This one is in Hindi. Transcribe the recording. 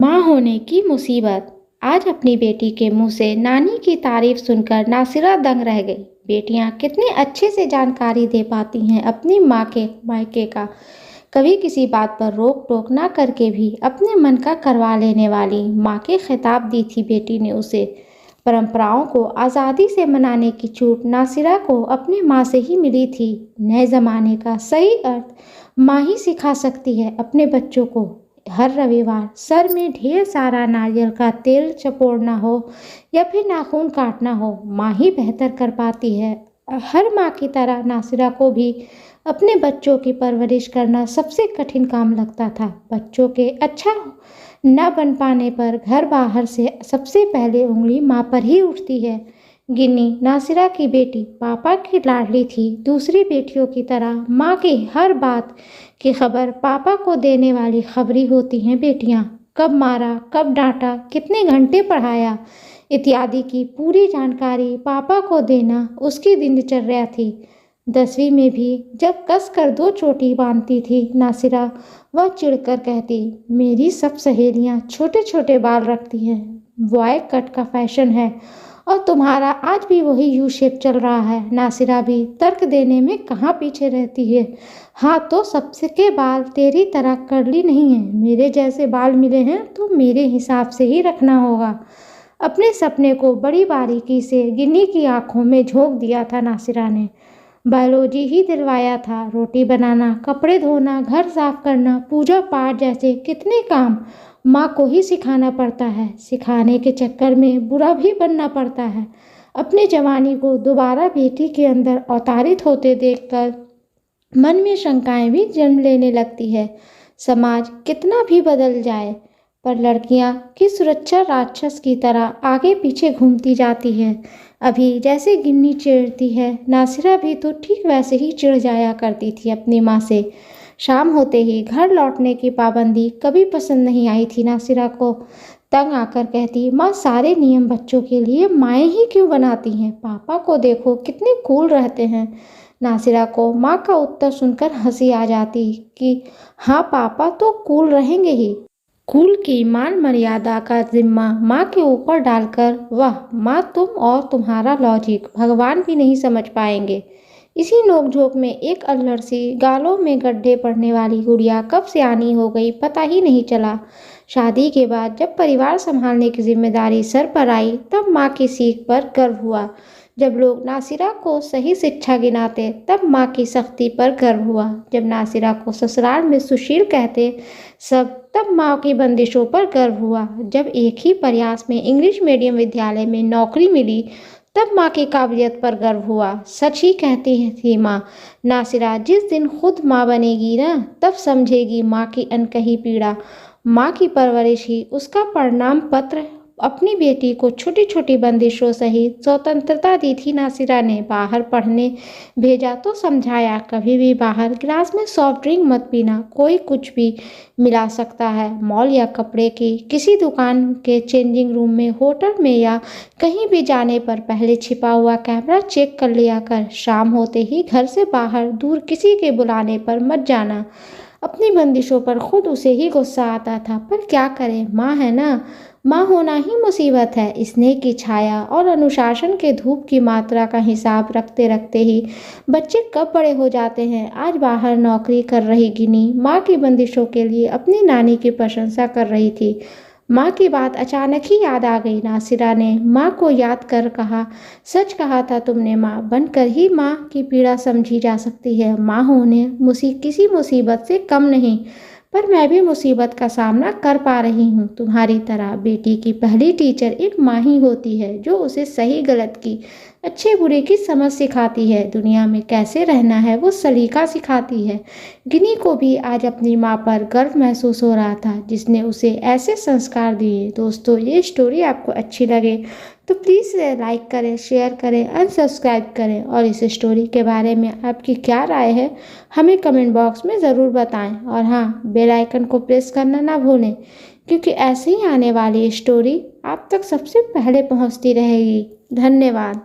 माँ होने की मुसीबत। आज अपनी बेटी के मुंह से नानी की तारीफ सुनकर नासिरा दंग रह गई। बेटियां कितने अच्छे से जानकारी दे पाती हैं अपनी माँ के मायके का। कभी किसी बात पर रोक टोक ना करके भी अपने मन का करवा लेने वाली माँ के खिताब दी थी बेटी ने उसे। परंपराओं को आज़ादी से मनाने की छूट नासिरा को अपनी माँ से ही मिली थी। नए ज़माने का सही अर्थ माँ ही सिखा सकती है अपने बच्चों को। हर रविवार सर में ढेर सारा नारियल का तेल चपोड़ना हो या फिर नाखून काटना हो, माँ ही बेहतर कर पाती है। हर माँ की तरह नासिरा को भी अपने बच्चों की परवरिश करना सबसे कठिन काम लगता था। बच्चों के अच्छा न बन पाने पर घर बाहर से सबसे पहले उंगली माँ पर ही उठती है। गिन्नी नासिरा की बेटी पापा की लाडली थी। दूसरी बेटियों की तरह माँ की हर बात की खबर पापा को देने वाली खबरी होती हैं बेटियाँ। कब मारा, कब डांटा, कितने घंटे पढ़ाया इत्यादि की पूरी जानकारी पापा को देना उसकी दिनचर्या थी। 10वीं में भी जब कस कर 2 चोटी बांधती थी नासिरा, वह चिढ़कर कहती, मेरी सब सहेलियाँ छोटे छोटे बाल रखती हैं, बॉय कट का फैशन है और तुम्हारा आज भी वही यू शेप चल रहा है। नासिरा भी तर्क देने में कहाँ पीछे रहती है। हाँ तो सबसे के बाल तेरी तरह कर्ली नहीं है, मेरे जैसे बाल मिले हैं तो मेरे हिसाब से ही रखना होगा। अपने सपने को बड़ी बारीकी से गिन्नी की आंखों में झोंक दिया था नासिरा ने। बायोलॉजी ही दिलवाया था। रोटी बनाना, कपड़े धोना, घर साफ करना, पूजा पाठ जैसे कितने काम माँ को ही सिखाना पड़ता है। सिखाने के चक्कर में बुरा भी बनना पड़ता है। अपनी जवानी को दोबारा बेटी के अंदर अवतारित होते देखकर मन में शंकाएं भी जन्म लेने लगती है। समाज कितना भी बदल जाए पर लड़कियां की सुरक्षा राक्षस की तरह आगे पीछे घूमती जाती है। अभी जैसे गिन्नी चिढ़ती है, नासिरा भी तो ठीक वैसे ही चिढ़ जाया करती थी अपनी माँ से। शाम होते ही घर लौटने की पाबंदी कभी पसंद नहीं आई थी नासिरा को। तंग आकर कहती, माँ सारे नियम बच्चों के लिए माएँ ही क्यों बनाती हैं? पापा को देखो कितने कूल रहते हैं। नासिरा को माँ का उत्तर सुनकर हंसी आ जाती कि हाँ पापा तो कूल रहेंगे ही। कुल की मान मर्यादा का जिम्मा माँ के ऊपर डालकर वाह माँ तुम और तुम्हारा लॉजिक भगवान भी नहीं समझ पाएंगे। इसी नोकझोंक में एक अल्लड़ सी गालों में गड्ढे पड़ने वाली गुड़िया कब सियानी हो गई पता ही नहीं चला। शादी के बाद जब परिवार संभालने की जिम्मेदारी सर पर आई तब माँ की सीख पर गर्व हुआ। जब लोग नासिरा को सही शिक्षा गिनाते तब माँ की सख्ती पर गर्व हुआ। जब नासिरा को ससुराल में सुशील कहते सब तब माँ की बंदिशों पर गर्व हुआ। जब एक ही प्रयास में इंग्लिश मीडियम विद्यालय में नौकरी मिली तब माँ की काबिलियत पर गर्व हुआ। सच ही कहती थी माँ नासिरा, जिस दिन खुद माँ बनेगी ना तब समझेगी माँ की अनकही पीड़ा। माँ की परवरिश ही उसका परिणाम पत्र। अपनी बेटी को छोटी छोटी बंदिशों सहित स्वतंत्रता दी थी नासिरा ने। बाहर पढ़ने भेजा तो समझाया कभी भी बाहर गिलास में सॉफ्ट ड्रिंक मत पीना, कोई कुछ भी मिला सकता है। मॉल या कपड़े की किसी दुकान के चेंजिंग रूम में, होटल में या कहीं भी जाने पर पहले छिपा हुआ कैमरा चेक कर लिया कर। शाम होते ही घर से बाहर दूर किसी के बुलाने पर मत जाना। अपनी बंदिशों पर खुद उसे ही गुस्सा आता था पर क्या करें, माँ है ना। माँ होना ही मुसीबत है। स्नेह की छाया और अनुशासन के धूप की मात्रा का हिसाब रखते रखते ही बच्चे कब बड़े हो जाते हैं। आज बाहर नौकरी कर रही गिनी माँ की बंदिशों के लिए अपनी नानी की प्रशंसा कर रही थी। माँ की बात अचानक ही याद आ गई। नासिरा ने माँ को याद कर कहा, सच कहा था तुमने माँ, बनकर ही माँ की पीड़ा समझी जा सकती है। माँ होने किसी मुसीबत से कम नहीं, पर मैं भी मुसीबत का सामना कर पा रही हूँ तुम्हारी तरह। बेटी की पहली टीचर एक माँ ही होती है जो उसे सही गलत की, अच्छे बुरे की समझ सिखाती है। दुनिया में कैसे रहना है वो सलीका सिखाती है। गिनी को भी आज अपनी माँ पर गर्व महसूस हो रहा था जिसने उसे ऐसे संस्कार दिए। दोस्तों ये स्टोरी आपको अच्छी लगे तो प्लीज़ लाइक करें, शेयर करें, अनसब्सक्राइब करें और इस स्टोरी के बारे में आपकी क्या राय है हमें कमेंट बॉक्स में ज़रूर बताएं। और हाँ, बेल आइकन को प्रेस करना ना भूलें क्योंकि ऐसे ही आने वाली स्टोरी आप तक सबसे पहले पहुंचती रहेगी। धन्यवाद।